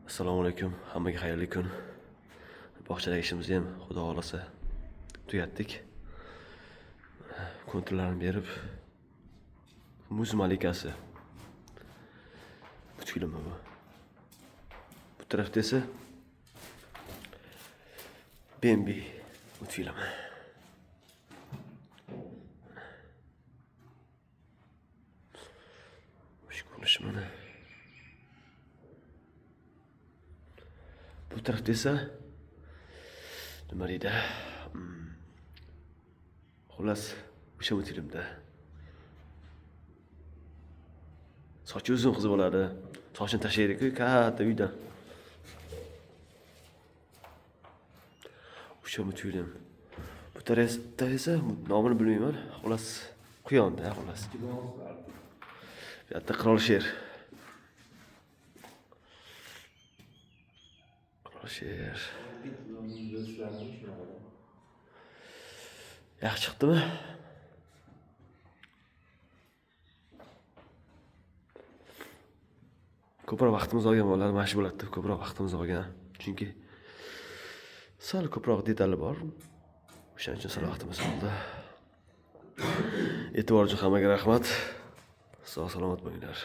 Assalomu alaykum. Hammaga xayrli kun. Bog'chadagi ishimizni ham xudo xolasa tugatdik. Kontrlarni berib, muz malikasi. Multfilm bu. Bu tarafda esa Bambi multfilmi. Shu ko'rinish mana. Bu tarafda esa nima deydi? Xullas, o'sha multfilmda sochi uzun qiz bo'ladi. Sochini tashlaydi-ku, katta uydan. O'sha multfilm. Bu tarafda esa nomini bilmayman. Xullas, quyonda, xullas. Bitta qirol sher. Sher. Yaxshi chiqdimi? Ko'proq vaqtimiz olgan bolalar mana shu bo'ladi, ko'proq vaqtimiz olgan. Chunki sal ko'proq detali bor. O'shaning uchun sal vaqtimiz oldi. E'tibor uchun hammaga rahmat. Sog' salomat bo'linglar.